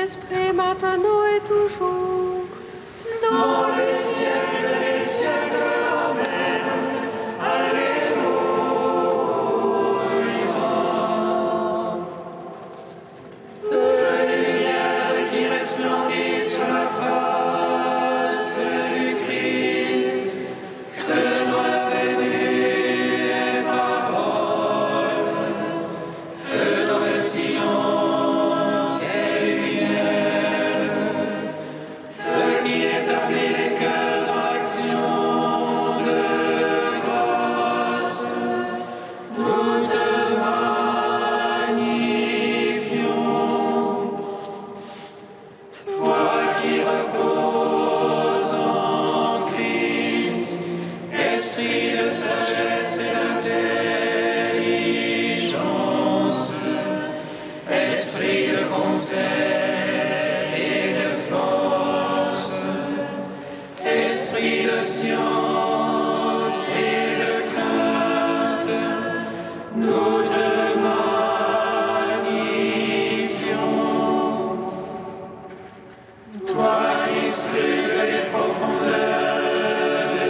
Saint-Esprit, maintenant et toujours, dans les siècles des siècles. Amen. Alléluia. Feu de lumière qui resplendit sur la face du Christ, creux dans la venue et parole, feu dans le silence et lumière, feu qui établit les cœurs dans l'action de grâce. Nous te magnifions, toi qui reposes en Christ, esprit de sagesse et d'intelligence, esprit de conseil et de force, esprit de science et de crainte, nous te magnifions. Toi qui scrutes les profondeurs de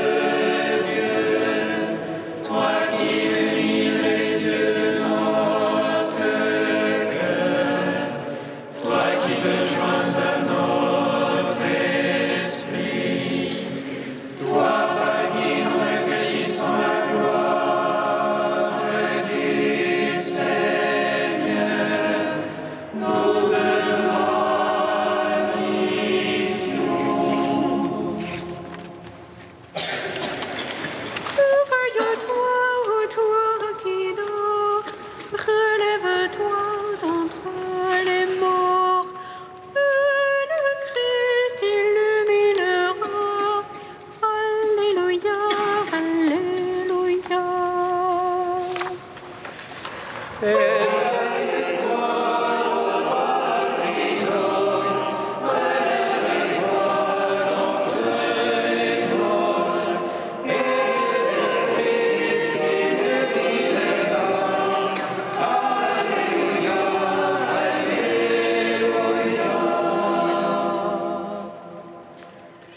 Dieu, toi qui illumines les yeux de notre cœur, toi qui te joins à notre esprit, toi par qui nous réfléchissons la gloire du Seigneur, nous te magnifions. réveille-toi, toi qui dors, relève-toi d'entre les morts, et le Christ illuminera. Alléluia, Alléluia.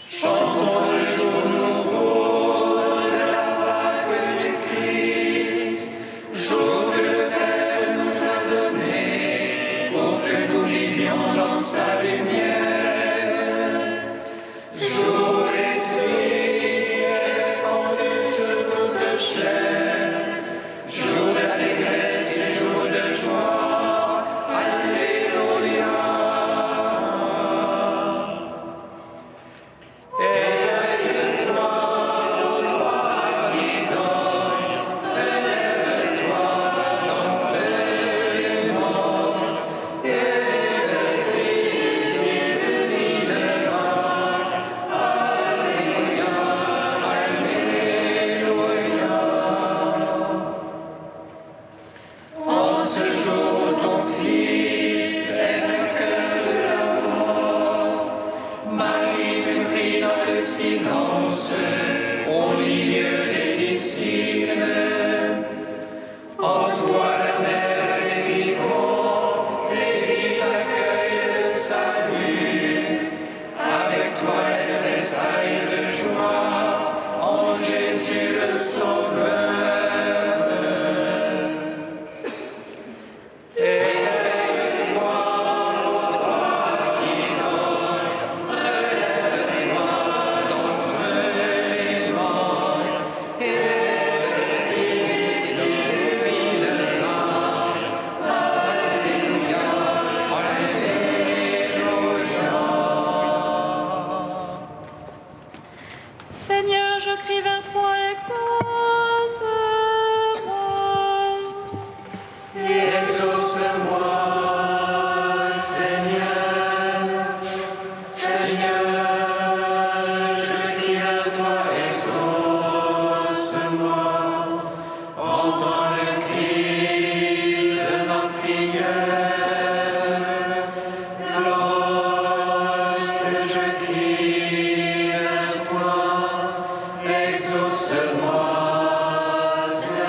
Chantons le jour nouveau de la Pâque du Christ, jour que l'Éternel nous a donné pour que nous vivions dans sa lumière. Jour où l'Esprit est répandu sur toute chair, jour d'allégresse et jour de joie. Alléluia. Éveille-toi, ô toi qui dors, relève-toi d'entre les morts, et le Christ illuminera. Alléluia, Alléluia. En ce jour, ton Fils est vainqueur de la mort. Marie, tu pries dans le silence au milieu des disciples. En toi, la mère des vivants, l'Église accueille le salut. Avec toi, elle tressaille de joie en Jésus le Sauveur. Éveille-toi, ô toi qui dors, relève-toi d'entre les morts, et le Christ illuminera. Alléluia, Alléluia. Seigneur, je crie vers toi, exauce-moi. Exauce-moi, Seigneur, Seigneur, je crie à toi, exauce-moi, entends le cri de ma prière, lorsque je crie à toi, exauce-moi, Seigneur.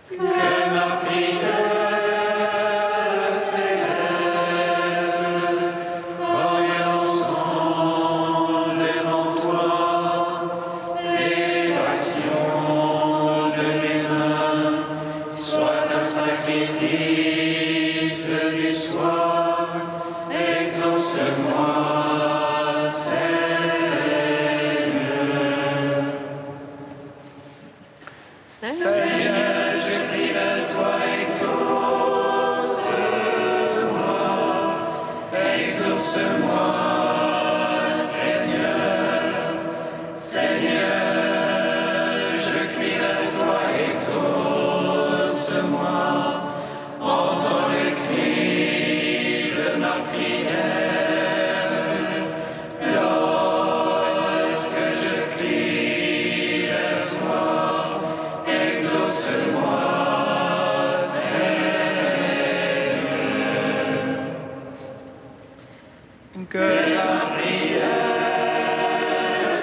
Que ma prière soir, exauce-moi, Seigneur, je crie vers toi, exauce-moi, exauce-moi, Seigneur, Seigneur, je crie vers toi, exauce-moi, entends le cri de ma prière, lorsque je crie vers toi, exauce-moi, Seigneur, que la prière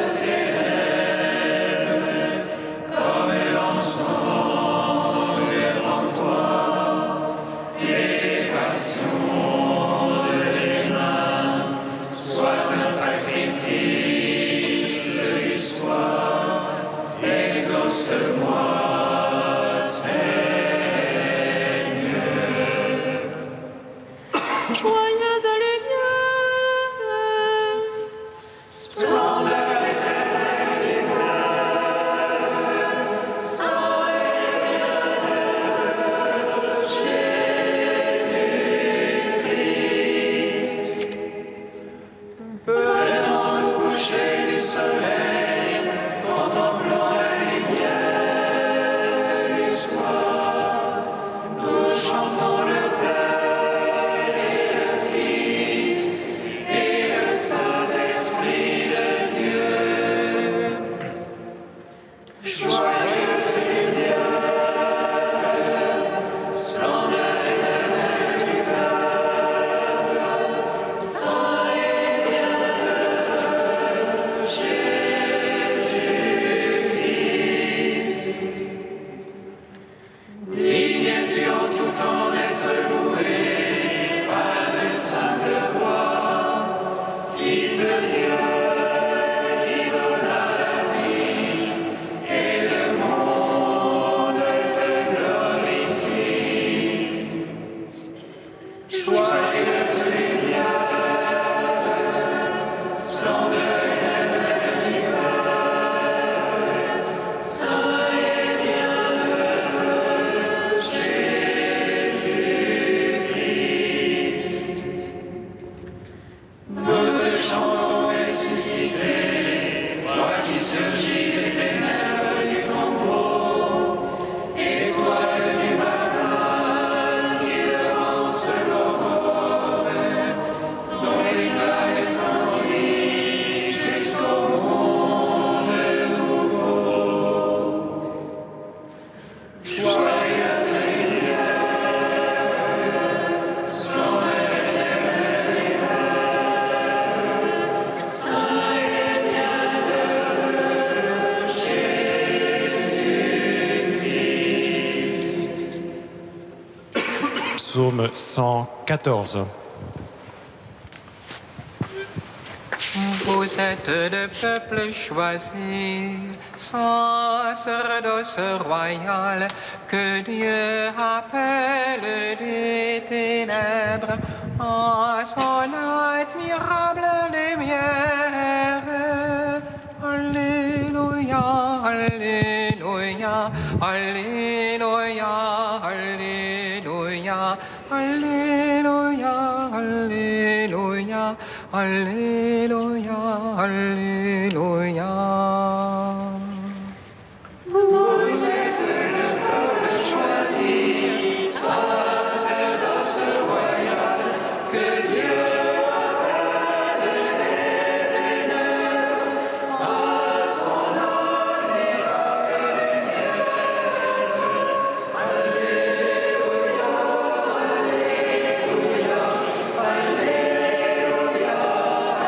s'élève comme l'encens devant toi, l'élévation de mes mains soit un sacrifice du soir, exauce-moi. Joyeux Alléluia. Splendeur éternelle du peuple, sang et bienheureux Jésus-Christ. Venant au coucher du soleil, contemplant la lumière du soir, nous chantons le Père et le Fils et le Saint-Esprit de Dieu. Joyeux Seigneur, splendeur éternelle du peuple, sang et bienheureux Jésus-Christ. Digne es-tu en tout temps d'être loué par les saintes voix, Fils de Dieu qui donna la vie et le monde te glorifie. Joyeux Seigneur, splendeur éternelle du peuple, saint et bienheureux Jésus-Christ. Nous te chantons ressuscité, toi qui surgis des ténèbres du tombeau, étoile du matin qui devance l'aurore, dont l'éclat resplendit jusqu'au monde nouveau. Joyeux Seigneur, splendeur éternelle du peuple, saint et bienheureux Jésus-Christ. Psaume 114. Vous êtes le peuple choisi, sacerdoce royal, que Dieu appelle des ténèbres en son admirable lumière. Alléluia, Alléluia, Alléluia, Alléluia, Alléluia, Alléluia, Alléluia, Alléluia. Vous êtes le peuple choisi, sacerdoce royal, que Dieu appelle des ténèbres à son admirable lumière. Alléluia, Alléluia, Alléluia,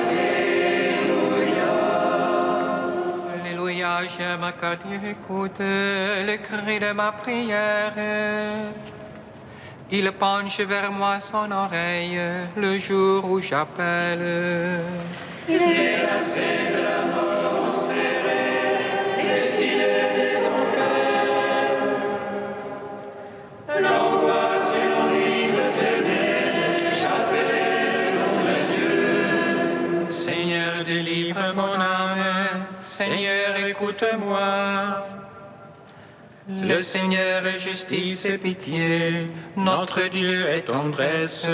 Alléluia, Alléluia, j'aime que Dieu écoute le cri de ma prière. Il penche vers moi son oreille le jour où j'appelle. Il est lassé de la mort. Seigneur, écoute-moi. Le Seigneur est justice et pitié, notre Dieu est tendresse.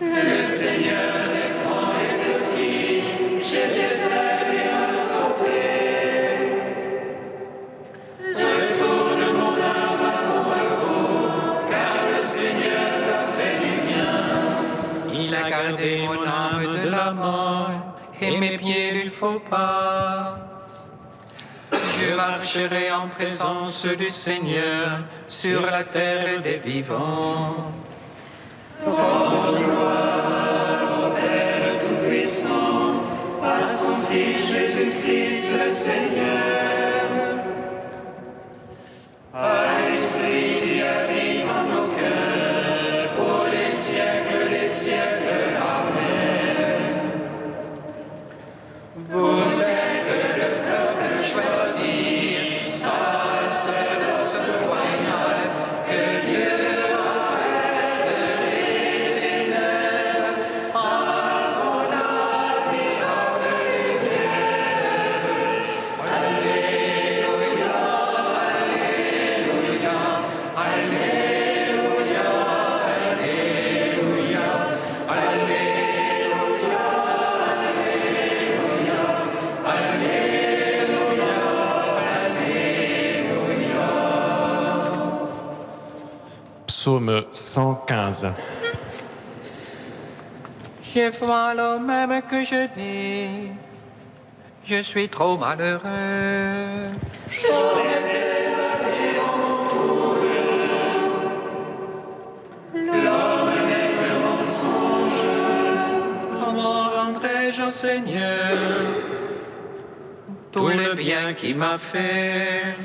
Le Seigneur défend les petits, j'étais faible et m'a sauvé. Retourne mon âme à ton repos, car le Seigneur t'a fait du bien. Il a gardé mon âme de la mort et mes pieds du faux pas. Je marcherai en présence du Seigneur sur la terre des vivants. Rendons gloire au Père Tout-Puissant, à son Fils Jésus-Christ le Seigneur. À l'Esprit qui habite en nos cœurs, pour les siècles des siècles. Amen. Vous êtes le peuple choisi, sages dans ce royal, que Dieu appelle les ténèbres à son admirable lumière. Alléluia, Alléluia, Alléluia, Alléluia, Alléluia, Alléluia, Alléluia, Alléluia. Psaume 115. Je vois le même que je dis, je suis trop malheureux. L'homme n'est que mensonge. Comment rendrai-je au Seigneur tout le bien qu'il m'a fait?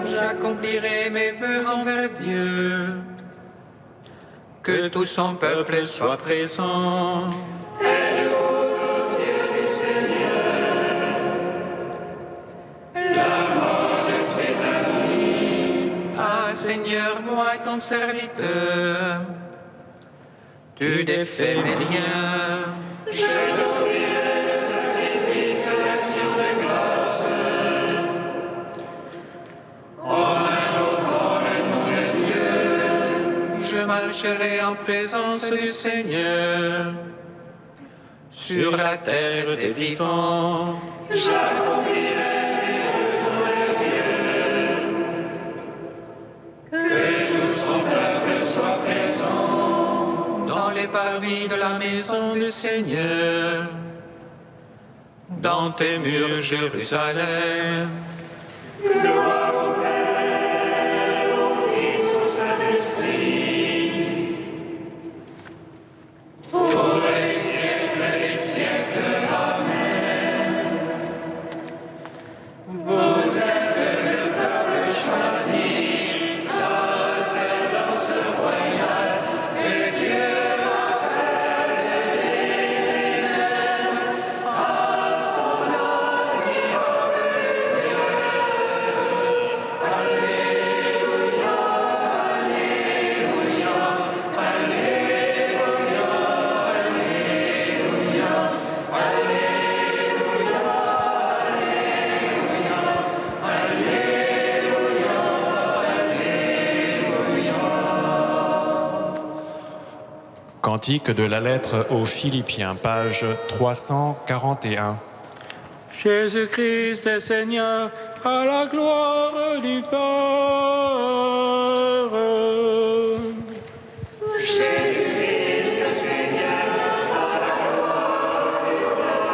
J'accomplirai mes vœux envers Dieu, que tout son peuple soit présent. Ah Seigneur, moi ton serviteur, tu défais mes liens. Je marcherai en présence du Seigneur sur la terre des vivants. Dans les parvis de la maison du Seigneur, dans tes murs, Jérusalem. Pour les siècles des siècles. Amen. Vous êtes le peuple choisi, sages dans ce royal, que Dieu appelle des ténèbres à son admirable lumière. Alléluia, Alléluia, Alléluia, Alléluia, Alléluia, Alléluia, Alléluia. Cantique de la lettre aux Philippiens, page 341. Jésus-Christ est Seigneur, à la gloire du Père. Jésus-Christ est Seigneur, à la gloire du Père.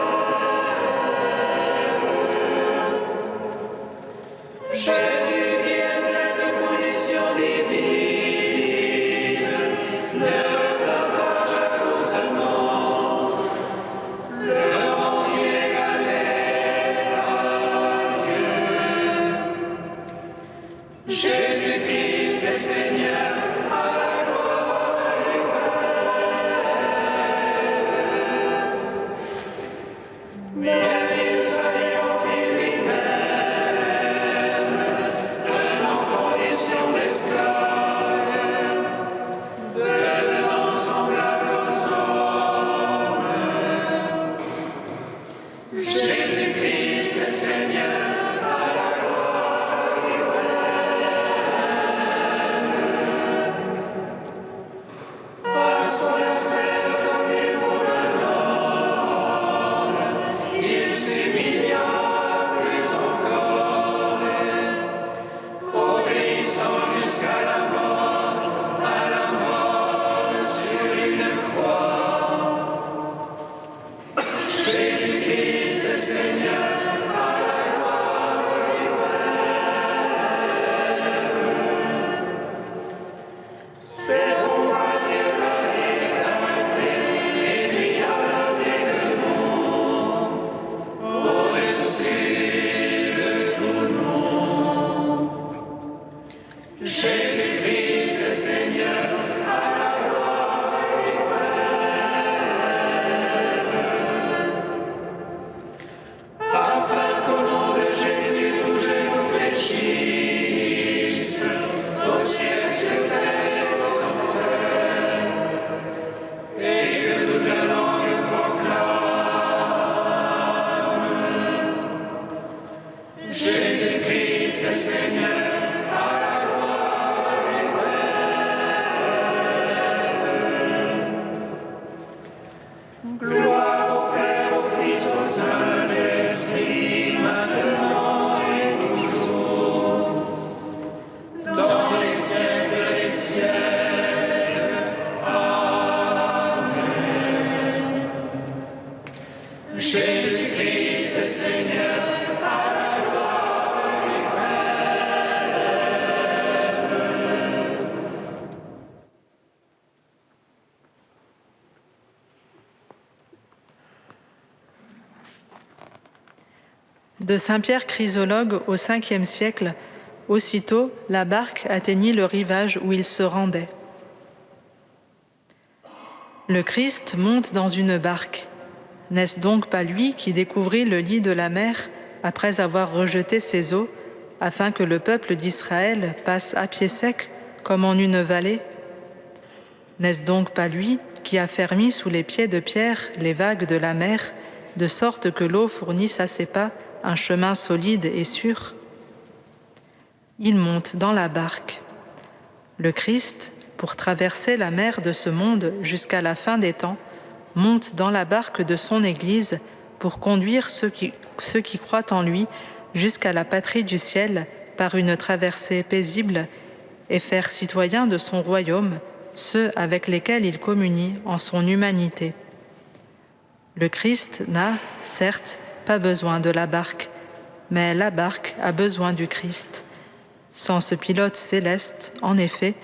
Jésus qui était de condition divine, ne retint pas jalousement le rang qu'il égalait à Dieu. De Saint-Pierre Chrysologue au Ve siècle, aussitôt la barque atteignit le rivage où il se rendait. Le Christ monte dans une barque. N'est-ce donc pas lui qui découvrit le lit de la mer après avoir rejeté ses eaux, afin que le peuple d'Israël passe à pied sec comme en une vallée? N'est-ce donc pas lui qui a fermi sous les pieds de Pierre les vagues de la mer, de sorte que l'eau fournisse à ses pas un chemin solide et sûr? Il monte dans la barque. Le Christ, pour traverser la mer de ce monde jusqu'à la fin des temps, monte dans la barque de son Église pour conduire ceux qui croient en lui jusqu'à la patrie du ciel par une traversée paisible et faire citoyens de son royaume ceux avec lesquels il communie en son humanité. Le Christ n'a, certes, pas besoin de la barque, mais la barque a besoin du Christ. Sans ce pilote céleste, en effet,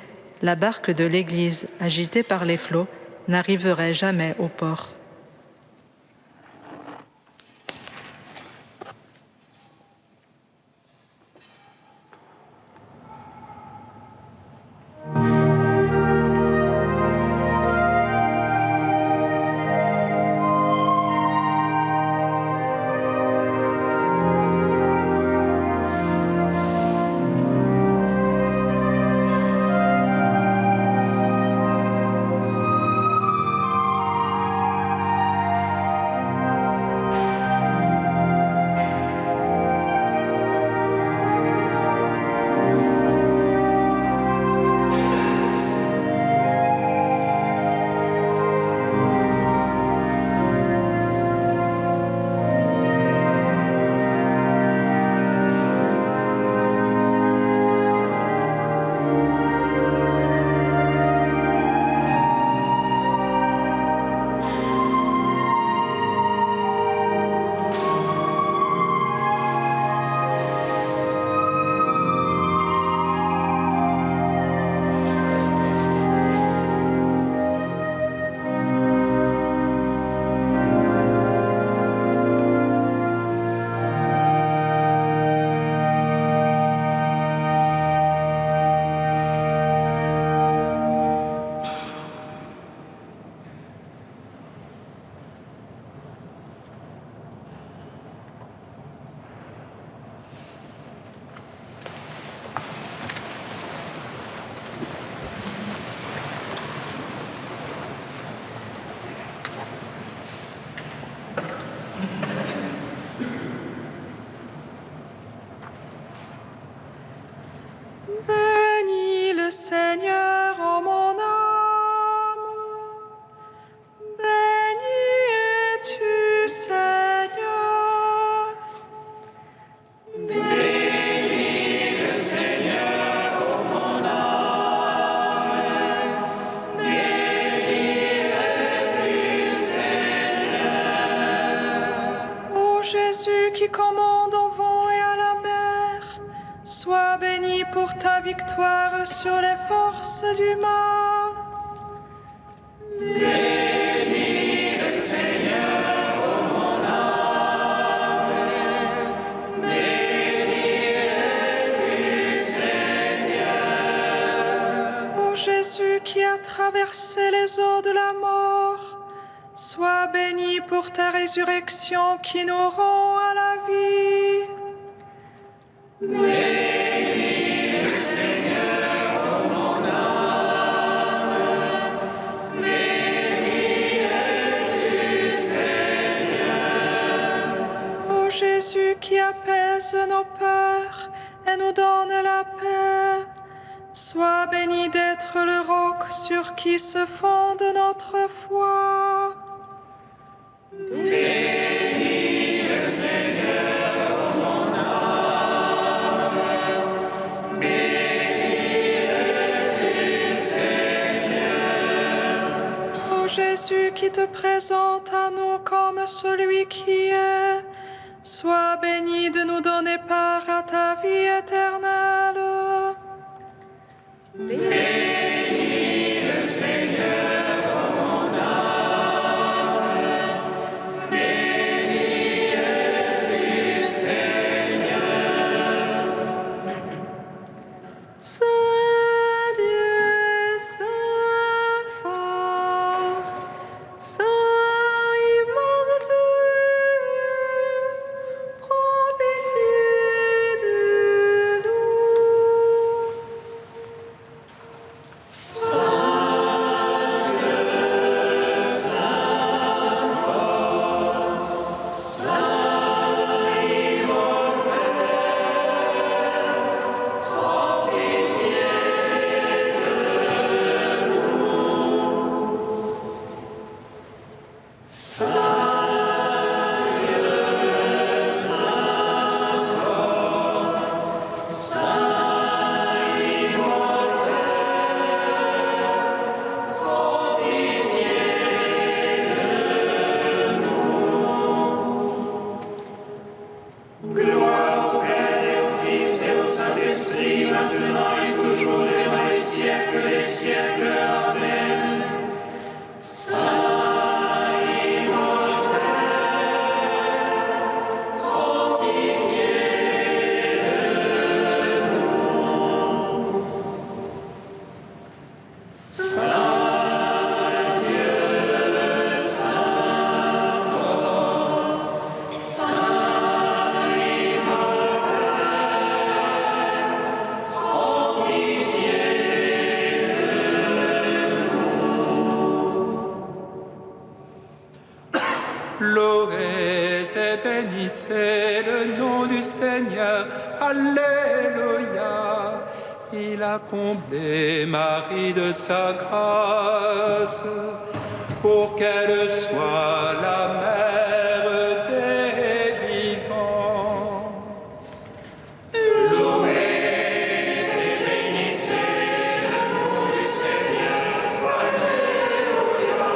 la barque de l'Église, agitée par les flots, n'arriverait jamais au port. Seigneur en mon âme, béni es-tu, Seigneur. Bénis le Seigneur en mon âme, béni es-tu, Seigneur. Ô Jésus qui commande au vent et à la mer, sois béni pour ta victoire sur les forces du mal. Bénis le Seigneur ô mon âme, béni es-tu, Seigneur. Ô Jésus qui a traversé les eaux de la mort, sois béni pour ta résurrection qui nous rend à la vie. Bénis le Seigneur ô mon âme, béni es-tu, Seigneur. Ô Jésus qui apaise nos peurs et nous donne la paix, sois béni d'être le roc sur qui se fonde notre foi. Bénis le Seigneur ô mon âme, béni es-tu, Seigneur. Ô Jésus qui te présente à nous comme celui qui est, sois béni de nous donner part à ta vie éternelle. Bénis le Seigneur ô mon âme, béni es-tu, Seigneur. Louez et bénissez le nom du Seigneur. Alléluia. Il a comblé Marie de sa grâce pour qu'elle soit la mère des vivants. Louez et bénissez le nom du Seigneur. Alléluia.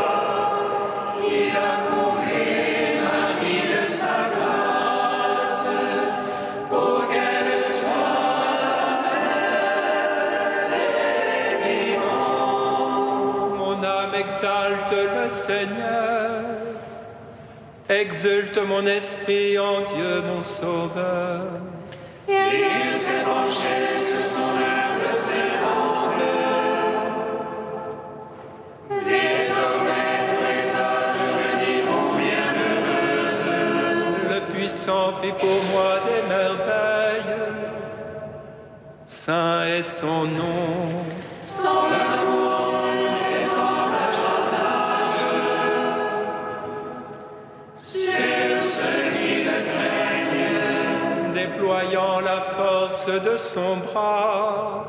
Il a comblé Marie de sa grâce pour qu'elle soit la mère des vivants. Mon âme exalte le Seigneur. Exulte mon esprit en Dieu mon Sauveur. Il s'est penché sur son humble servante. Désormais tous les âges me diront bienheureuse. Le puissant fit pour moi des merveilles. Saint est son nom. Son amour s'étend d'âge en âge. Sur ceux qui le craignent. Déployant la force de son bras,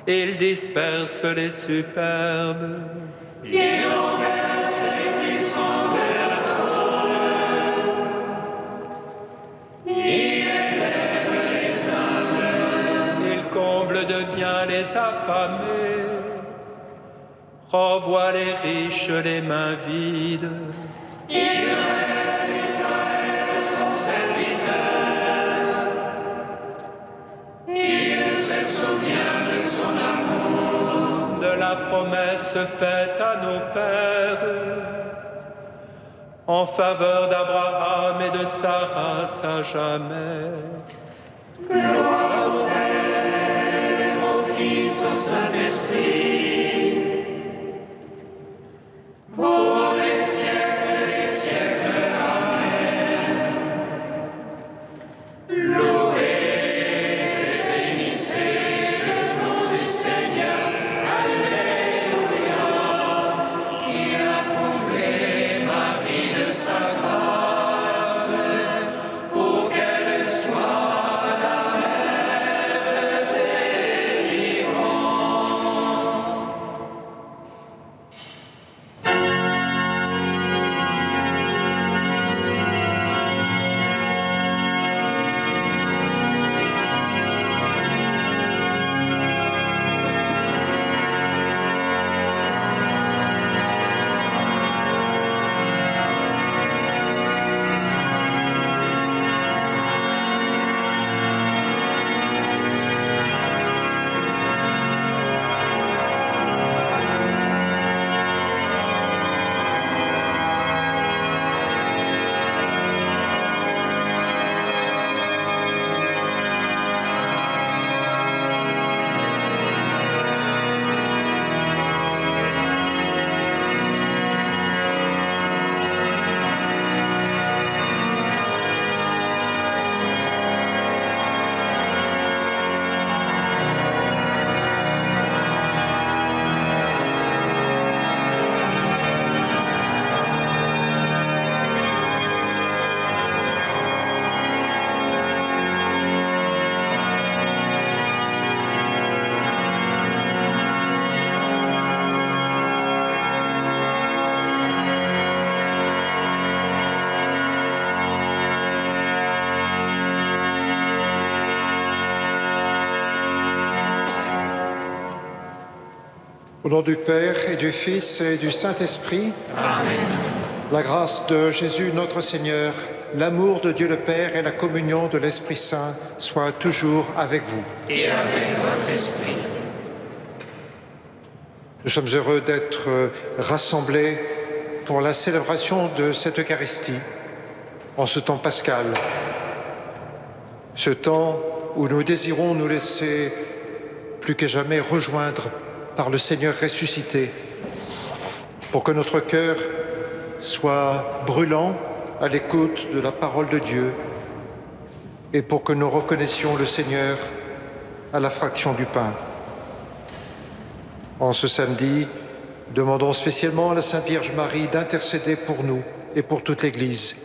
il disperse les superbes. Il renverse les puissants de la trône. Il élève les humbles. Il comble de bien les affamés, renvoie les riches les mains vides. Il relève Israël, son serviteur. Il se souvient de son amour. De la promesse faite à nos pères, en faveur d'Abraham et de sa race à jamais. Gloire au Père, au Fils, au Saint-Esprit. Pour les siècles des siècles. Amen. Louez et bénissez le nom du Seigneur. Alléluia. Il a comblé Marie de sa grâce pour qu'elle soit la mère des vivants. Au nom du Père et du Fils et du Saint-Esprit. Amen. La grâce de Jésus notre Seigneur, l'amour de Dieu le Père et la communion de l'Esprit Saint soient toujours avec vous. Et avec votre esprit. Nous sommes heureux d'être rassemblés pour la célébration de cette Eucharistie en ce temps pascal. Ce temps où nous désirons nous laisser plus que jamais rejoindre par le Seigneur ressuscité pour que notre cœur soit brûlant à l'écoute de la parole de Dieu et pour que nous reconnaissions le Seigneur à la fraction du pain. En ce samedi, demandons spécialement à la Sainte Vierge Marie d'intercéder pour nous et pour toute l'Église,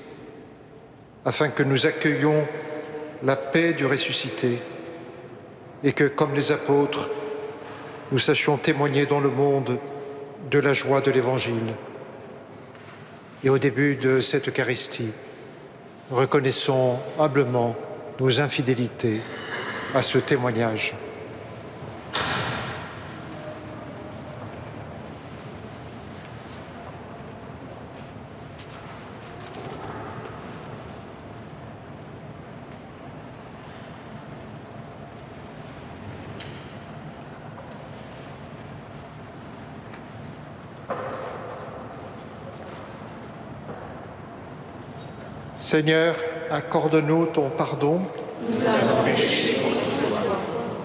afin que nous accueillions la paix du ressuscité et que, comme les apôtres, nous sachions témoigner dans le monde de la joie de l'Évangile. Et au début de cette Eucharistie, reconnaissons humblement nos infidélités à ce témoignage. Seigneur, accorde-nous ton pardon. Nous avons péché contre toi.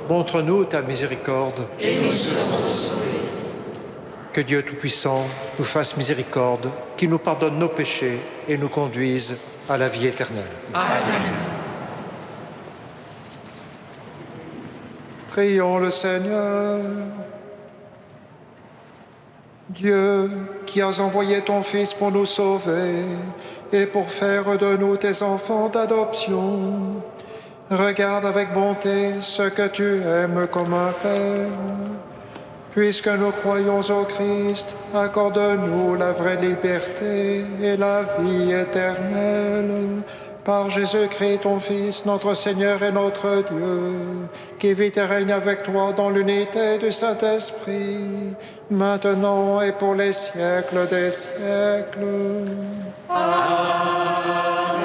Montre-nous ta miséricorde. Et nous serons sauvés. Que Dieu Tout-Puissant nous fasse miséricorde, qu'il nous pardonne nos péchés et nous conduise à la vie éternelle. Amen. Prions le Seigneur. Dieu, qui as envoyé ton Fils pour nous sauver et pour faire de nous tes enfants d'adoption, regarde avec bonté ce que tu aimes comme un Père. Puisque nous croyons au Christ, accorde-nous la vraie liberté et la vie éternelle. Par Jésus-Christ, ton Fils, notre Seigneur et notre Dieu, qui vit et règne avec toi dans l'unité du Saint-Esprit, maintenant et pour les siècles des siècles. Amen.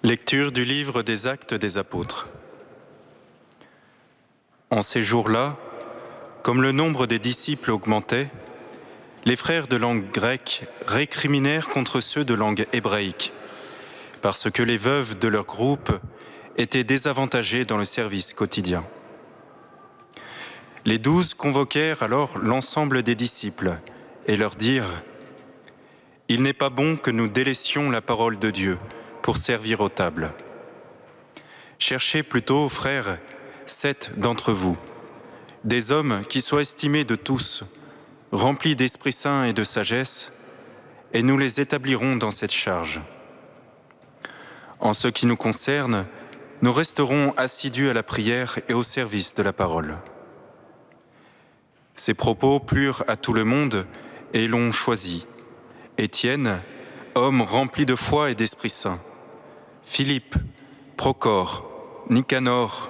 Lecture du livre des Actes des Apôtres. En ces jours-là, comme le nombre des disciples augmentait, les frères de langue grecque récriminèrent contre ceux de langue hébraïque, parce que les veuves de leur groupe étaient désavantagées dans le service quotidien. Les 12 convoquèrent alors l'ensemble des disciples et leur dirent « Il n'est pas bon que nous délaissions la parole de Dieu pour servir aux tables. Cherchez plutôt, frères, 7 d'entre vous, des hommes qui soient estimés de tous, remplis d'Esprit Saint et de sagesse, et nous les établirons dans cette charge. En ce qui nous concerne, nous resterons assidus à la prière et au service de la parole. » Ces propos plurent à tout le monde et l'ont choisi. Étienne, homme rempli de foi et d'Esprit Saint, Philippe, Procore, Nicanor,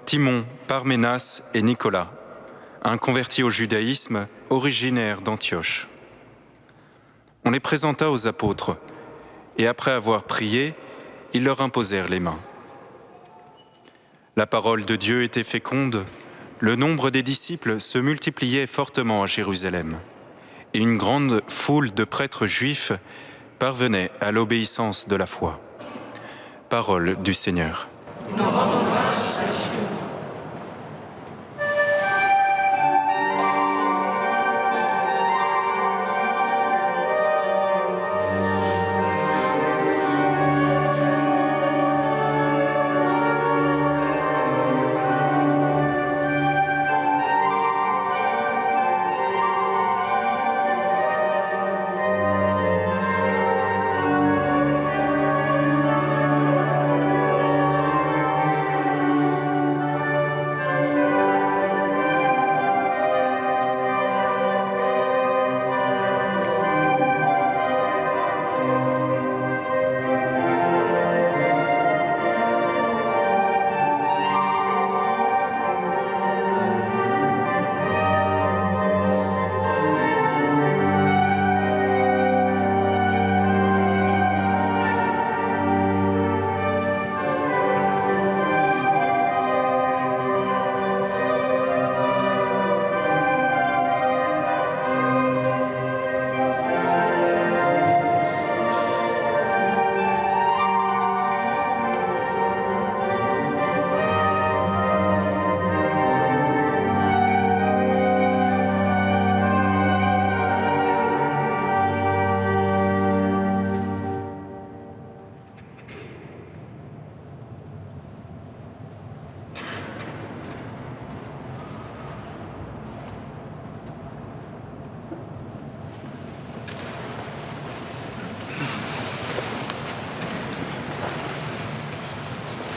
Timon, Parménas et Nicolas, un converti au judaïsme originaire d'Antioche. On les présenta aux apôtres, et après avoir prié, ils leur imposèrent les mains. La parole de Dieu était féconde, le nombre des disciples se multipliait fortement à Jérusalem, et une grande foule de prêtres juifs parvenait à l'obéissance de la foi. Parole du Seigneur. Nous rendons grâce à Dieu.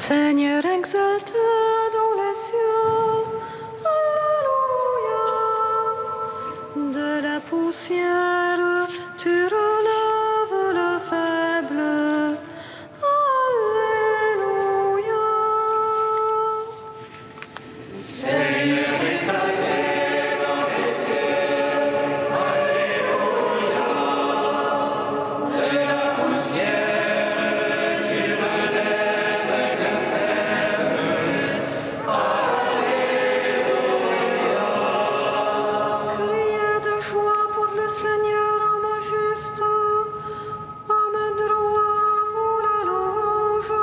Seigneur exalté dans les cieux, Alléluia. De la poussière, tu relèves le faible, Alléluia. Seigneur exalté dans les cieux, Alléluia. De la poussière, tu relèves le faible, Alléluia. Criez de joie pour le Seigneur, homme juste, homme droit, vous la louange.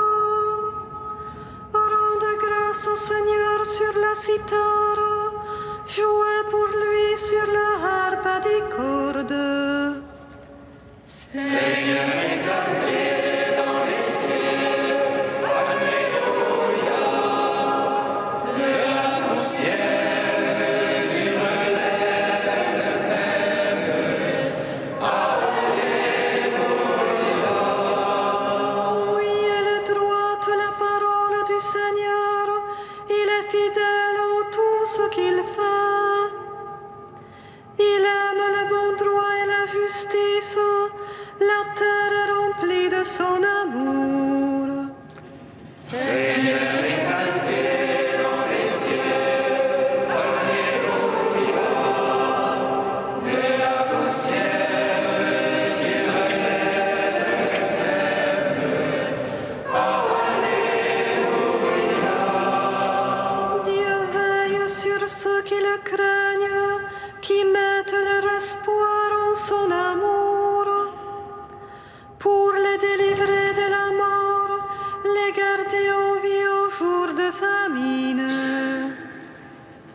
Rendez grâce au Seigneur sur la cithare, jouez pour lui sur la harpe à 10 cordes. Seigneur exalté dans les cieux, Alléluia. De la poussière, tu relèves le faible, Alléluia. Oui, elle est droite la parole du Seigneur, il est fidèle en tout ce qu'il fait. Il aime le bon droit et la justice, la terre est remplie de son amour. Seigneur exalté dans les cieux, Alléluia. De la poussière, tu relèves le faible, Alléluia. Dieu veille sur ceux qui le craignent, qui mettent leur espoir en son amour. Pour les délivrer de la mort, les garder en vie au jour de famine.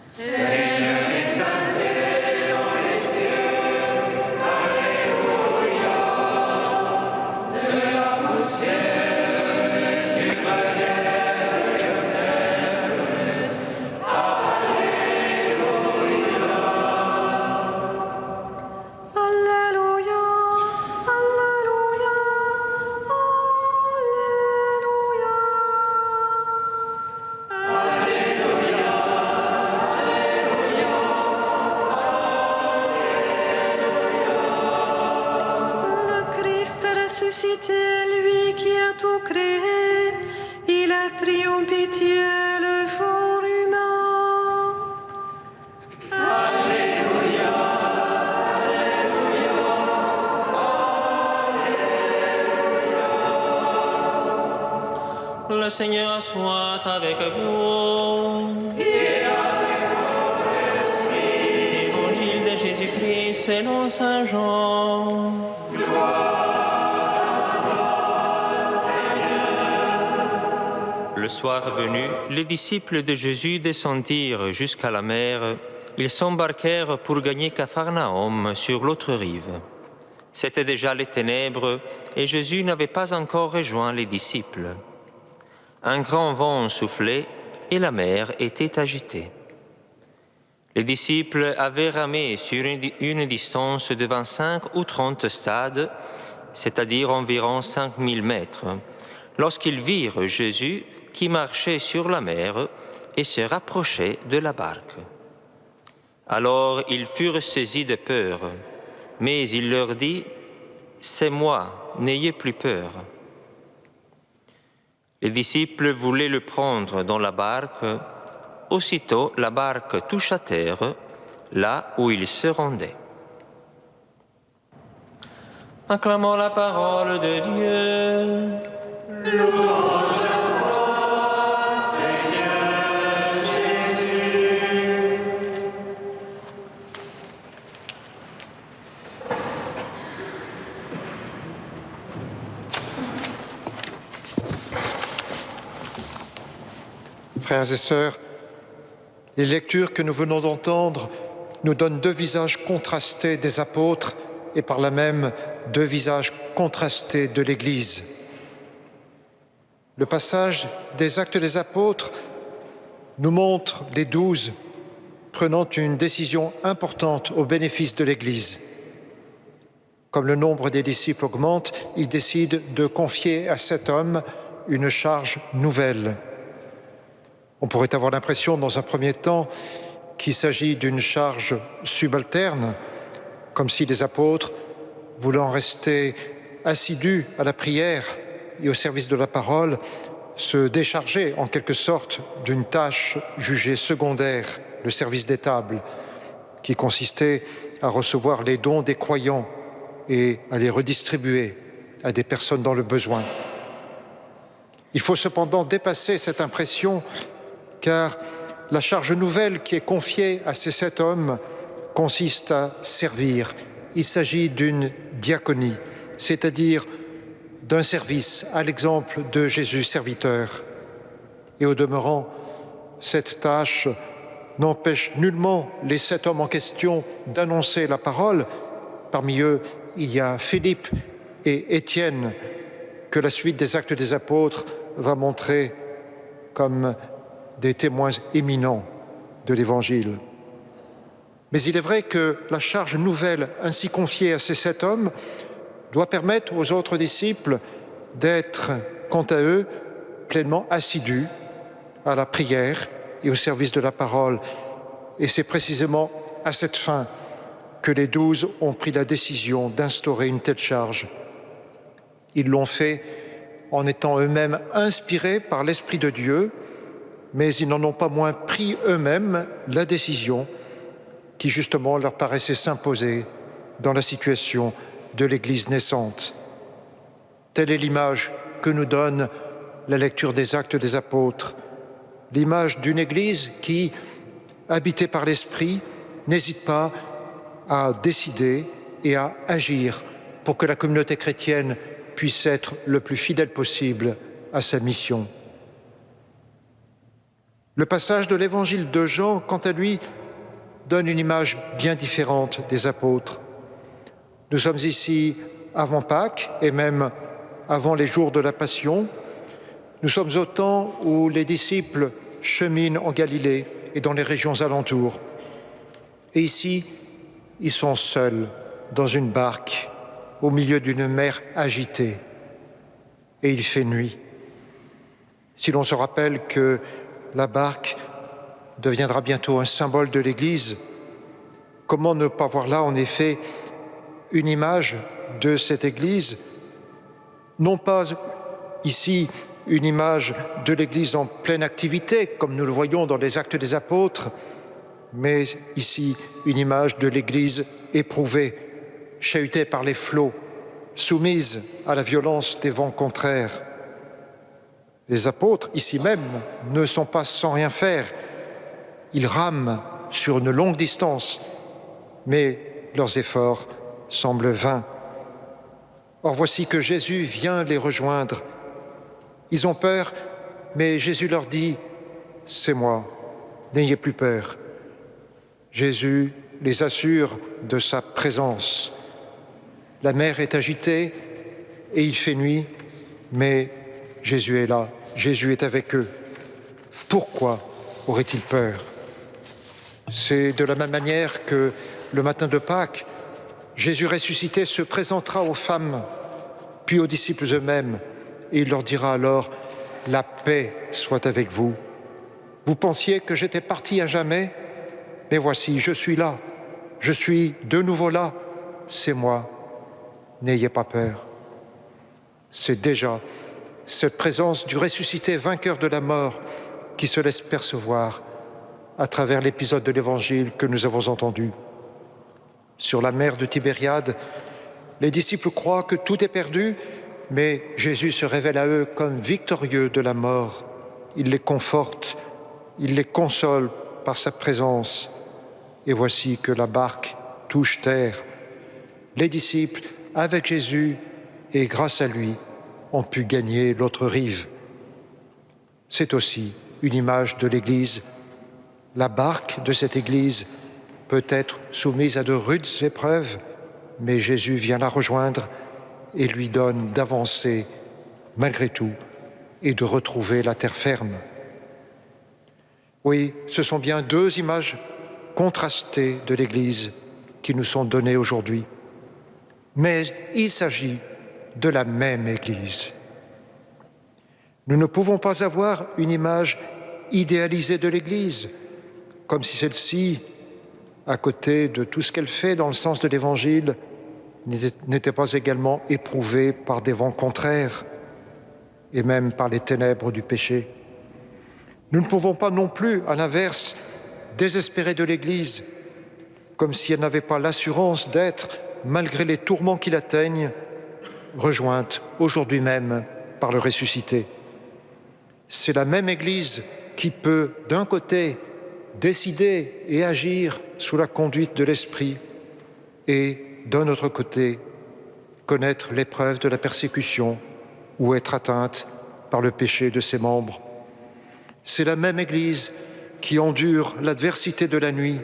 Seigneur exalté dans les cieux, Alléluia. De la poussière, tu relèves le faible, Alléluia. Alléluia, Alléluia, Alléluia. Le Christ est ressuscité, lui qui a tout créé, il a pris en pitié le genre humain. Le Seigneur soit avec vous. Et avec votre esprit, Évangile de Jésus-Christ selon Saint Jean. Le soir venu, les disciples de Jésus descendirent jusqu'à la mer. Ils s'embarquèrent pour gagner Capharnaüm sur l'autre rive. C'étaient déjà les ténèbres et Jésus n'avait pas encore rejoint les disciples. Un grand vent soufflait et la mer était agitée. Les disciples avaient ramé sur une distance de 25 ou 30 stades, c'est-à-dire environ 5000 mètres, lorsqu'ils virent Jésus qui marchait sur la mer et se rapprochait de la barque. Alors ils furent saisis de peur, mais il leur dit « C'est moi, n'ayez plus peur ». Les disciples voulaient le prendre dans la barque. Aussitôt, la barque toucha terre, là où il se rendait. Acclamons la parole de Dieu. louange à toi, Seigneur Jésus. Frères et sœurs, les lectures que nous venons d'entendre nous donnent deux visages contrastés des apôtres et par là même deux visages contrastés de l'Église. Le passage des Actes des Apôtres nous montre les 12 prenant une décision importante au bénéfice de l'Église. Comme le nombre des disciples augmente, ils décident de confier à cet homme une charge nouvelle. On pourrait avoir l'impression, dans un premier temps, qu'il s'agit d'une charge subalterne, comme si les apôtres, voulant rester assidus à la prière et au service de la parole, se déchargeaient en quelque sorte d'une tâche jugée secondaire, le service des tables, qui consistait à recevoir les dons des croyants et à les redistribuer à des personnes dans le besoin. Il faut cependant dépasser cette impression, car la charge nouvelle qui est confiée à ces 7 hommes consiste à servir. Il s'agit d'une diaconie, c'est-à-dire d'un service à l'exemple de Jésus serviteur. Et au demeurant, cette tâche n'empêche nullement les 7 hommes en question d'annoncer la parole. Parmi eux, il y a Philippe et Étienne, que la suite des Actes des Apôtres va montrer comme des témoins éminents de l'Évangile. Mais il est vrai que la charge nouvelle ainsi confiée à ces 7 hommes doit permettre aux autres disciples d'être, quant à eux, pleinement assidus à la prière et au service de la parole. Et c'est précisément à cette fin que les 12 ont pris la décision d'instaurer une telle charge. Ils l'ont fait en étant eux-mêmes inspirés par l'Esprit de Dieu, mais ils n'en ont pas moins pris eux-mêmes la décision qui justement leur paraissait s'imposer dans la situation de l'Église naissante. Telle est l'image que nous donne la lecture des Actes des Apôtres, l'image d'une Église qui, habitée par l'Esprit, n'hésite pas à décider et à agir pour que la communauté chrétienne puisse être le plus fidèle possible à sa mission. Le passage de l'Évangile de Jean, quant à lui, donne une image bien différente des apôtres. Nous sommes ici avant Pâques et même avant les jours de la Passion. Nous sommes au temps où les disciples cheminent en Galilée et dans les régions alentours. Et ici, ils sont seuls dans une barque au milieu d'une mer agitée. Et il fait nuit. Si l'on se rappelle que la barque deviendra bientôt un symbole de l'Église, comment ne pas voir là, en effet, une image de cette Église, non pas ici une image de l'Église en pleine activité, comme nous le voyons dans les Actes des Apôtres, mais ici une image de l'Église éprouvée, chahutée par les flots, soumise à la violence des vents contraires. Les apôtres, ici même, ne sont pas sans rien faire. Ils rament sur une longue distance, mais leurs efforts semblent vains. Or, voici que Jésus vient les rejoindre. Ils ont peur, mais Jésus leur dit « C'est moi, n'ayez plus peur ». Jésus les assure de sa présence. La mer est agitée et il fait nuit, mais Jésus est là, Jésus est avec eux. Pourquoi auraient-ils peur ? C'est de la même manière que le matin de Pâques, Jésus ressuscité se présentera aux femmes, puis aux disciples eux-mêmes, et il leur dira alors « La paix soit avec vous. Vous pensiez que j'étais parti à jamais ? Mais voici, je suis là. Je suis de nouveau là. C'est moi. N'ayez pas peur. » C'est déjà cette présence du ressuscité vainqueur de la mort qui se laisse percevoir à travers l'épisode de l'Évangile que nous avons entendu. Sur la mer de Tibériade, les disciples croient que tout est perdu, mais Jésus se révèle à eux comme victorieux de la mort. Il les conforte, il les console par sa présence. Et voici que la barque touche terre. Les disciples, avec Jésus et grâce à lui, ont pu gagner l'autre rive. C'est aussi une image de l'Église. La barque de cette Église peut être soumise à de rudes épreuves, mais Jésus vient la rejoindre et lui donne d'avancer malgré tout et de retrouver la terre ferme. Oui, ce sont bien deux images contrastées de l'Église qui nous sont données aujourd'hui. Mais il s'agit de la même Église. Nous ne pouvons pas avoir une image idéalisée de l'Église, comme si celle-ci, à côté de tout ce qu'elle fait dans le sens de l'Évangile, n'était pas également éprouvée par des vents contraires et même par les ténèbres du péché. Nous ne pouvons pas non plus, à l'inverse, désespérer de l'Église, comme si elle n'avait pas l'assurance d'être, malgré les tourments qui l'atteignent, rejointe aujourd'hui même par le ressuscité. C'est la même Église qui peut, d'un côté, décider et agir sous la conduite de l'Esprit et, d'un autre côté, connaître l'épreuve de la persécution ou être atteinte par le péché de ses membres. C'est la même Église qui endure l'adversité de la nuit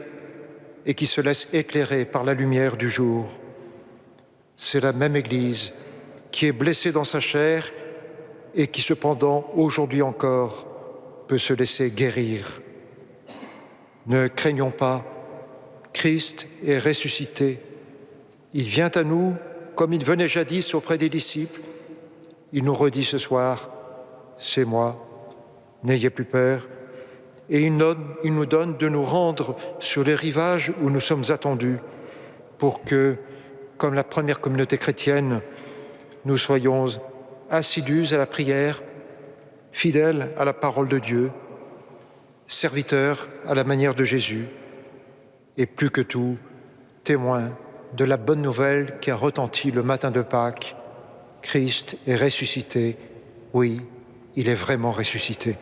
et qui se laisse éclairer par la lumière du jour. C'est la même Église qui est blessée dans sa chair et qui cependant, aujourd'hui encore, peut se laisser guérir. Ne craignons pas, Christ est ressuscité. Il vient à nous comme il venait jadis auprès des disciples. Il nous redit ce soir, c'est moi, n'ayez plus peur. Et il nous donne de nous rendre sur les rivages où nous sommes attendus pour que, comme la première communauté chrétienne, nous soyons assidus à la prière, fidèles à la parole de Dieu, serviteurs à la manière de Jésus et plus que tout, témoins de la bonne nouvelle qui a retenti le matin de Pâques. Christ est ressuscité. Oui, il est vraiment ressuscité.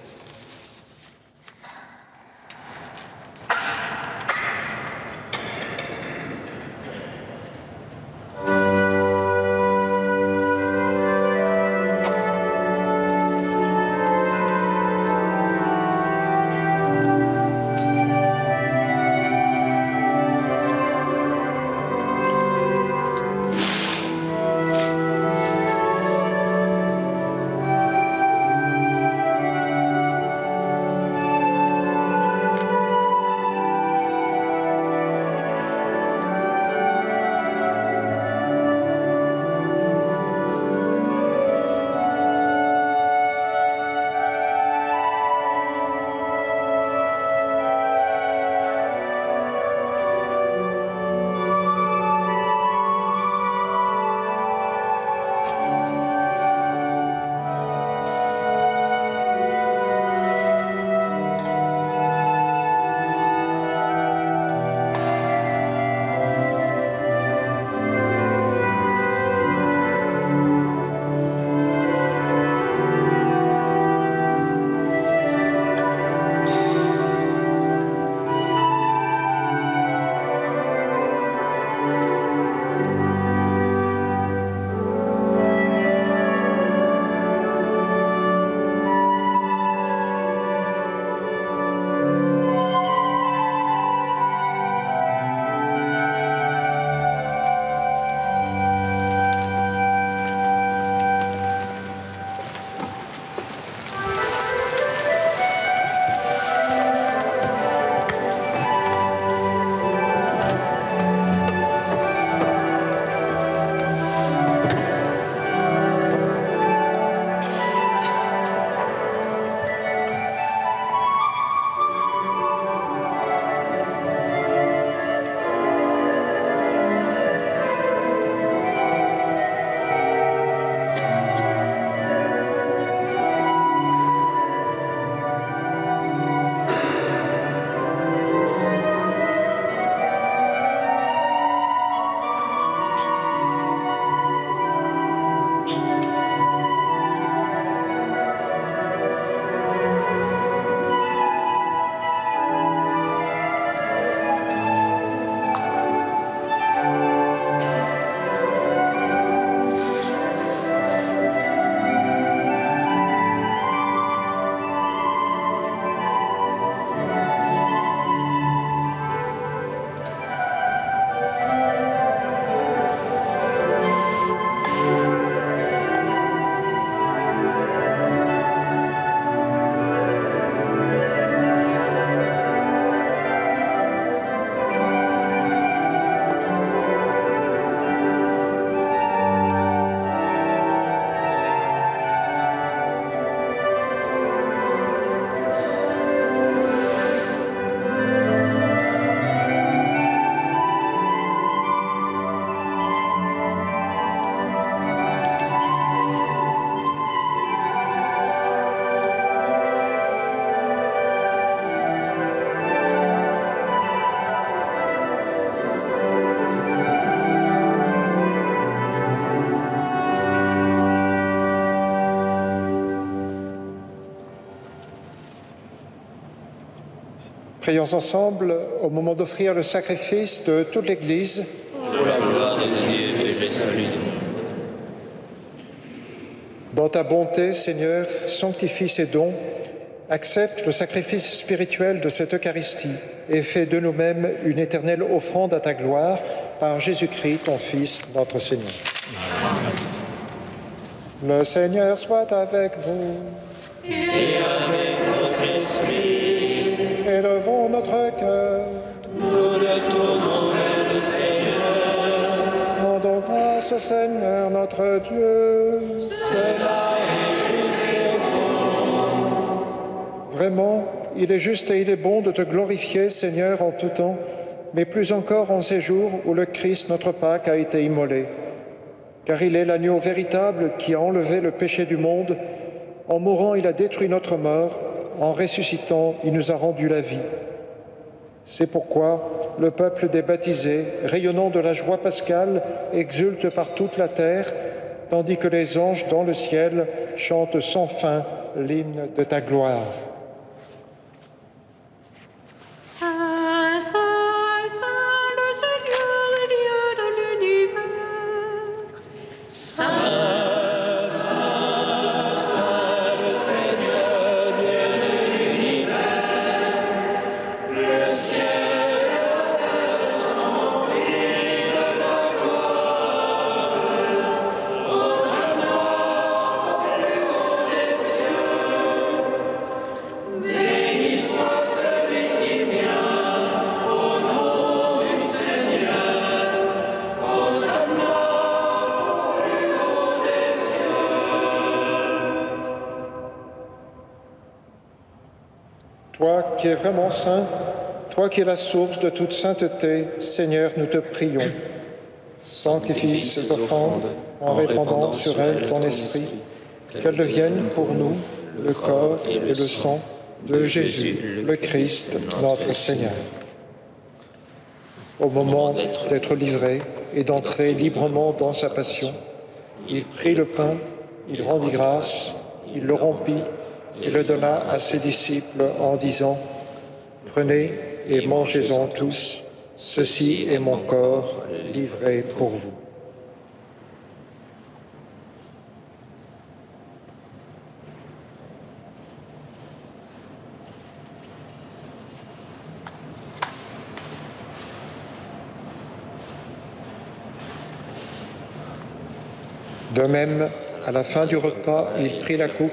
Prions ensemble au moment d'offrir le sacrifice de toute l'Église. Pour la gloire de Dieu et le salut du monde. Dans ta bonté, Seigneur, sanctifie ces dons, accepte le sacrifice spirituel de cette Eucharistie et fais de nous-mêmes une éternelle offrande à ta gloire par Jésus-Christ, ton Fils, notre Seigneur. Amen. Le Seigneur soit avec vous. Et avec votre esprit. Élevons notre cœur. Nous le tournons vers le Seigneur. Rendons grâce au Seigneur notre Dieu. Cela est juste et bon. Vraiment, il est juste et il est bon de te glorifier, Seigneur, en tout temps, mais plus encore en ces jours où le Christ, notre Pâque, a été immolé. Car il est l'agneau véritable qui a enlevé le péché du monde. En mourant, il a détruit notre mort. En ressuscitant, il nous a rendu la vie. C'est pourquoi le peuple des baptisés, rayonnant de la joie pascale, exulte par toute la terre, tandis que les anges dans le ciel chantent sans fin l'hymne de ta gloire. Toi qui es vraiment saint, toi qui es la source de toute sainteté, Seigneur, nous te prions. Sanctifie ces offrandes en répandant sur elles ton esprit, qu'elles deviennent pour nous le corps et le sang de Jésus, le Christ, notre Seigneur. Au moment d'être livré et d'entrer librement dans sa passion, il prit le pain, il rendit grâce, il le rompit et le donna à ses disciples en disant « Prenez et mangez-en tous, ceci est mon corps livré pour vous. » De même, à la fin du repas, il prit la coupe.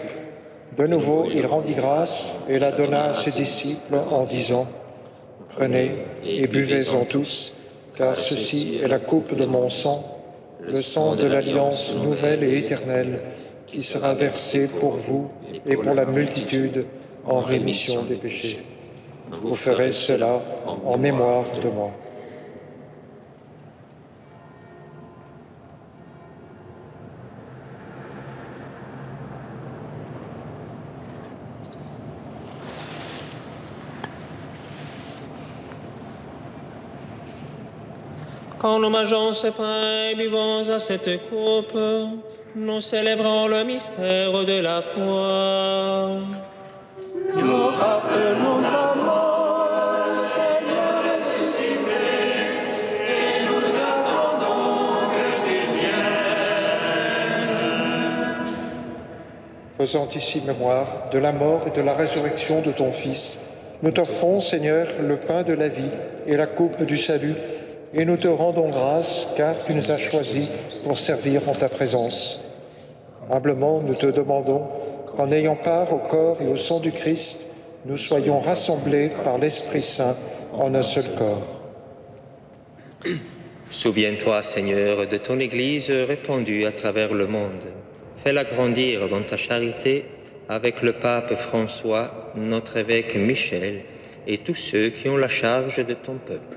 De nouveau, il rendit grâce et la donna à ses disciples en disant « Prenez et buvez-en tous, car ceci est la coupe de mon sang, le sang de l'alliance nouvelle et éternelle, qui sera versé pour vous et pour la multitude en rémission des péchés. Vous ferez cela en mémoire de moi. » Quand nous mangeons ce pain et buvons à cette coupe, nous célébrons le mystère de la foi. Nous rappelons ta mort, Seigneur ressuscité, et nous attendons que tu viennes. Faisant ici mémoire de la mort et de la résurrection de ton Fils, nous t'offrons, Seigneur, le pain de la vie et la coupe du salut, et nous te rendons grâce, car tu nous as choisis pour servir en ta présence. Humblement, nous te demandons qu'en ayant part au corps et au sang du Christ, nous soyons rassemblés par l'Esprit Saint en un seul corps. Souviens-toi, Seigneur, de ton Église répandue à travers le monde. Fais-la grandir dans ta charité avec le pape François, notre évêque Michel et tous ceux qui ont la charge de ton peuple.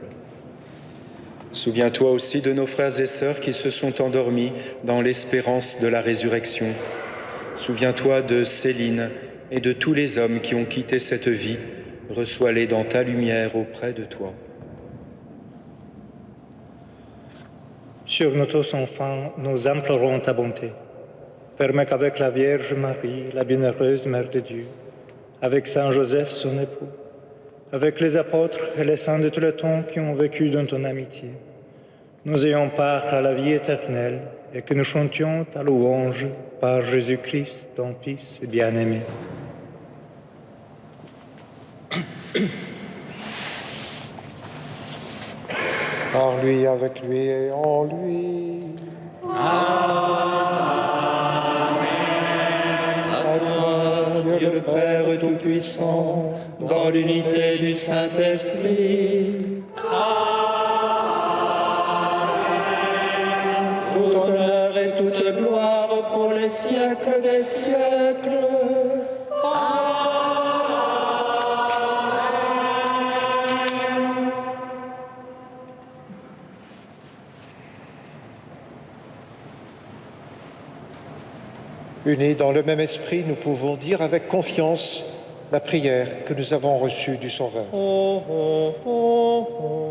Souviens-toi aussi de nos frères et sœurs qui se sont endormis dans l'espérance de la résurrection. Souviens-toi de Céline et de tous les hommes qui ont quitté cette vie. Reçois-les dans ta lumière auprès de toi. Sur nous tous, enfants, nous implorons ta bonté. Permets qu'avec la Vierge Marie, la bienheureuse Mère de Dieu, avec Saint Joseph, son époux, avec les apôtres et les saints de tout le temps qui ont vécu dans ton amitié, nous ayons part à la vie éternelle et que nous chantions ta louange par Jésus-Christ, ton Fils bien-aimé. Par lui, avec lui et en lui. À toi, Dieu le Père Tout-Puissant, dans l'unité du Saint-Esprit. Tout honneur et toute gloire pour les siècles des siècles. Unis dans le même esprit, nous pouvons dire avec confiance la prière que nous avons reçue du Sauveur. Oh, oh, oh, oh.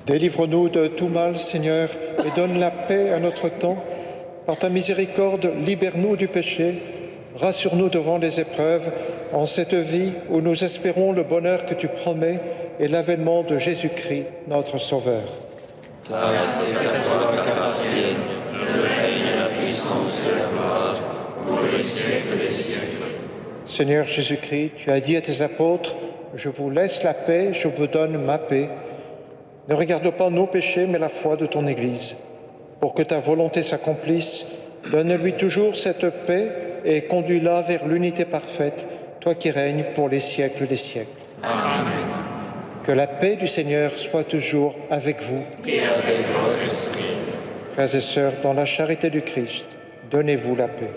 Délivre-nous de tout mal, Seigneur, et donne la paix à notre temps. Par ta miséricorde, libère-nous du péché, rassure-nous devant les épreuves, en cette vie où nous espérons le bonheur que tu promets et l'avènement de Jésus-Christ, notre Sauveur. Car c'est à toi qu'appartiennent le règne, la puissance et la gloire, pour les siècles des siècles. Seigneur Jésus-Christ, tu as dit à tes apôtres, « Je vous laisse la paix, je vous donne ma paix ». Ne regarde pas nos péchés, mais la foi de ton Église. Pour que ta volonté s'accomplisse, donne-lui toujours cette paix et conduis-la vers l'unité parfaite, toi qui règnes pour les siècles des siècles. Amen. Que la paix du Seigneur soit toujours avec vous. Et avec votre esprit. Frères et sœurs, dans la charité du Christ, donnez-vous la paix.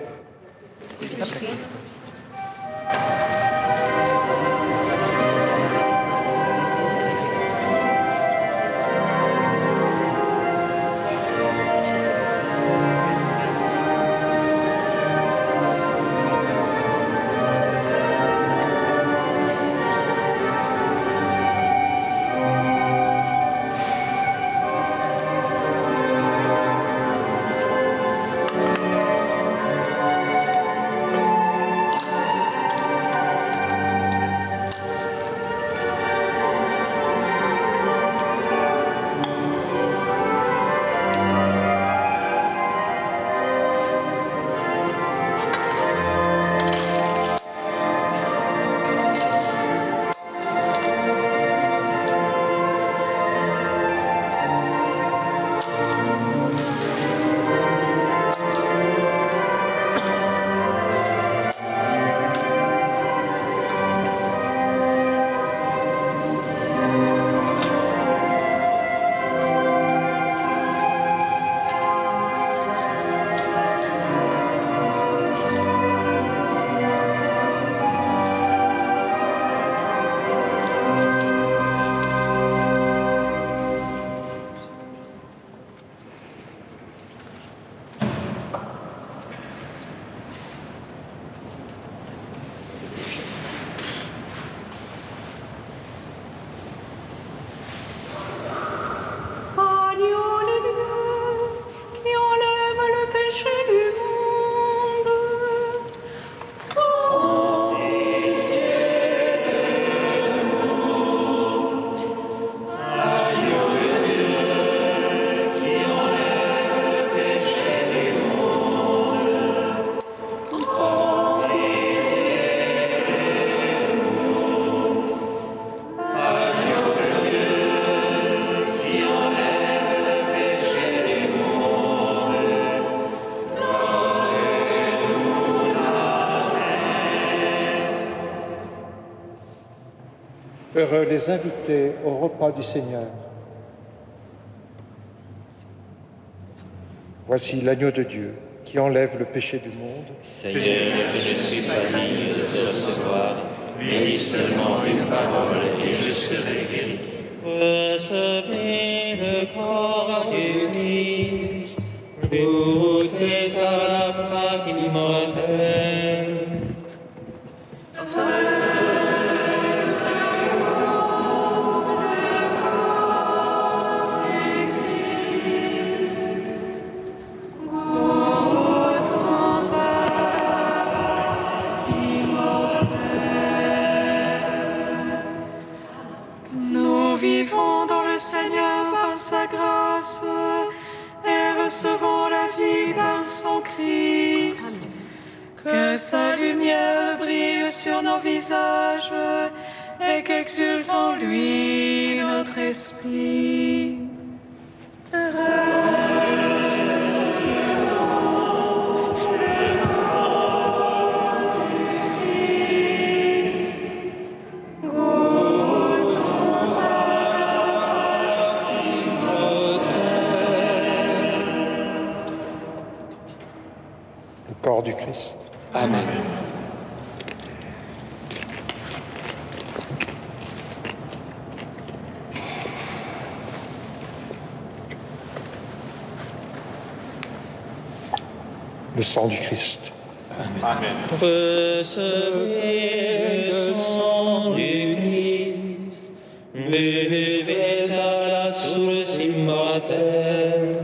Heureux les invités au repas du Seigneur. Voici l'agneau de Dieu qui enlève le péché du monde. Seigneur, je ne suis pas digne de te recevoir, mais dis seulement une parole et je serai guéri. Recevez le corps du Christ, goûtez à la plaque immortelle. Sa grâce et recevons la vie par son Christ. Que sa lumière brille sur nos visages et qu'exulte en lui notre esprit. Corps du Christ. Amen. Le sang du Christ. Amen. Recevez le sang du Christ, buvez à la source immortelle.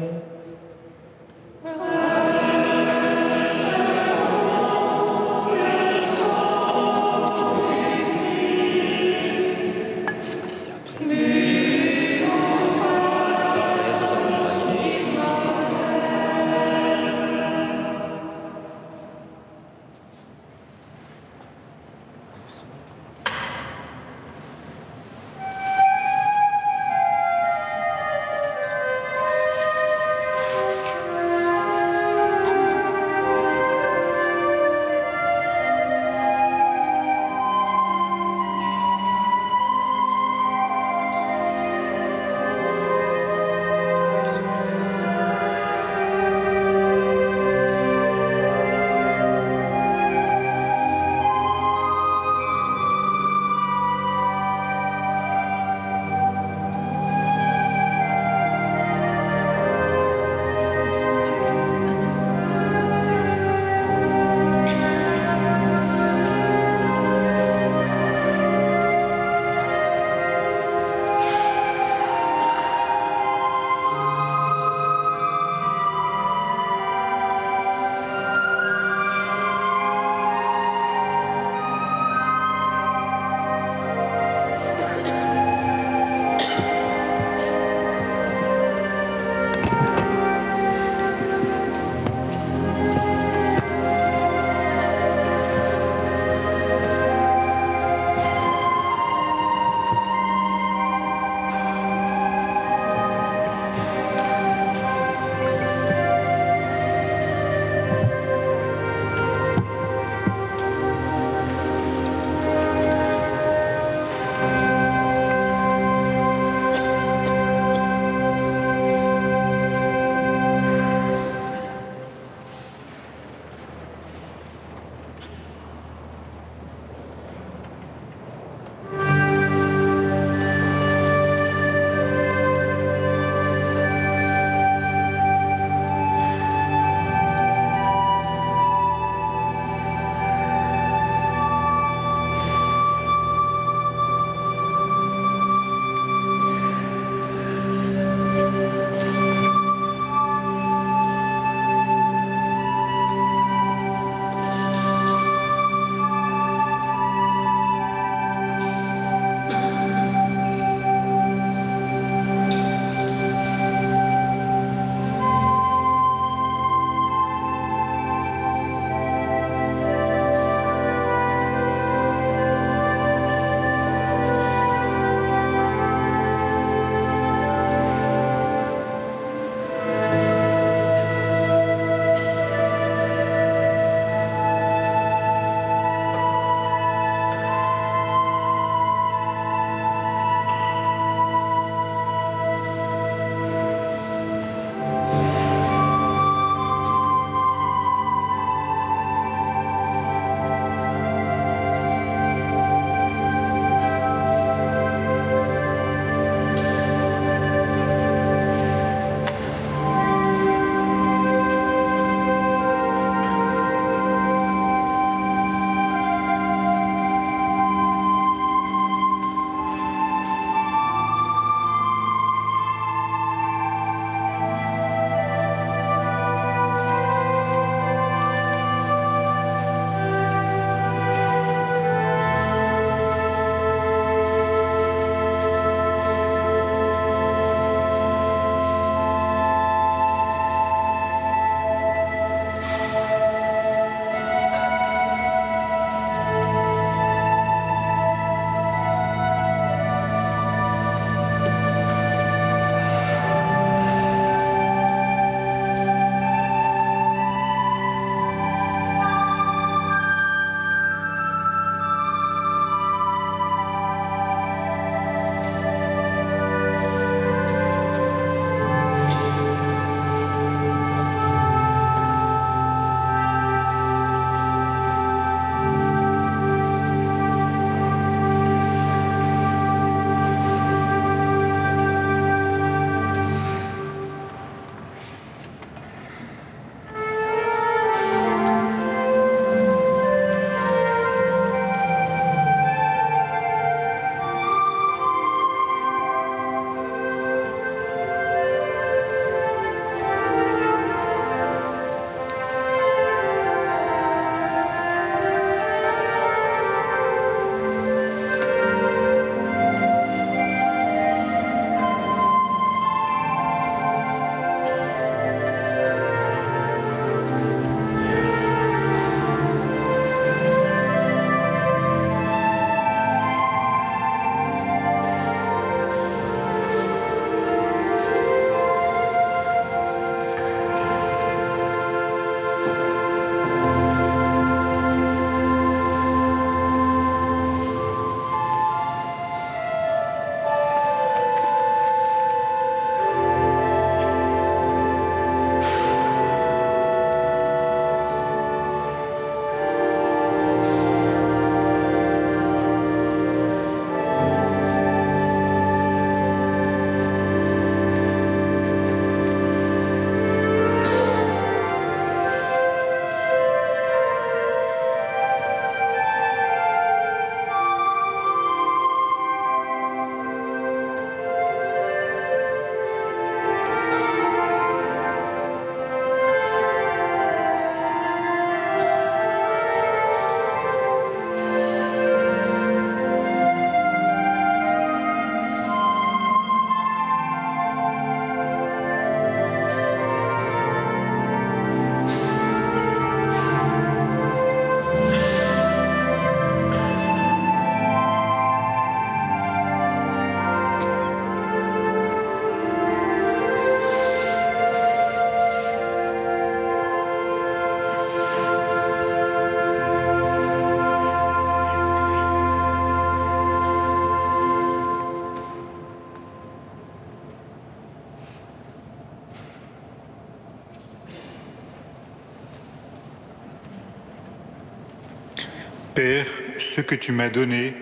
Père, ce que tu m'as donné,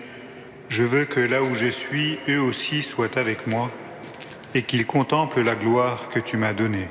je veux que là où je suis, eux aussi soient avec moi, et qu'ils contemplent la gloire que tu m'as donnée.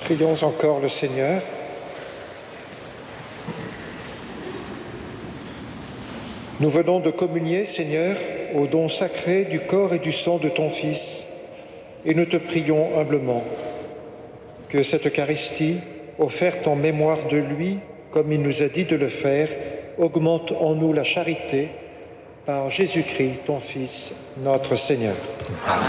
Prions encore le Seigneur. Nous venons de communier, Seigneur, au don sacré du corps et du sang de ton Fils, et nous te prions humblement que cette Eucharistie, offerte en mémoire de lui, comme il nous a dit de le faire, augmente en nous la charité par Jésus-Christ, ton Fils, notre Seigneur. Amen.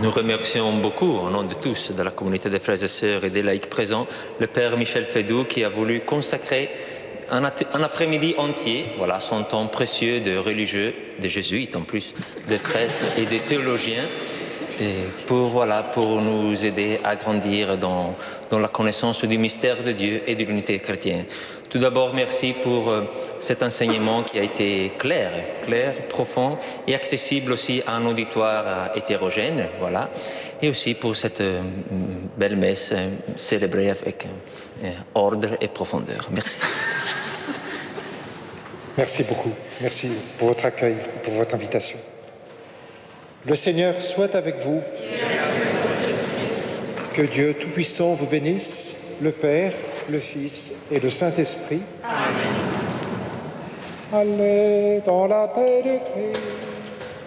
Nous remercions beaucoup, au nom de tous, de la communauté des frères et sœurs et des laïcs présents, le Père Michel Fédou qui a voulu consacrer un après-midi entier, voilà, son temps précieux de religieux, de jésuites en plus, de prêtres et de théologiens, et pour nous aider à grandir dans la connaissance du mystère de Dieu et de l'unité chrétienne. Tout d'abord, merci pour cet enseignement qui a été clair, profond et accessible aussi à un auditoire hétérogène, voilà, et aussi pour cette belle messe célébrée avec ordre et profondeur. Merci. Merci beaucoup. Merci pour votre accueil, pour votre invitation. Le Seigneur soit avec vous. Que Dieu Tout-Puissant vous bénisse, le Père, le Fils et le Saint-Esprit. Amen. Allez dans la paix de Christ.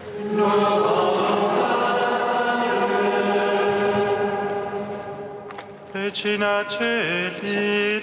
Regina Celi,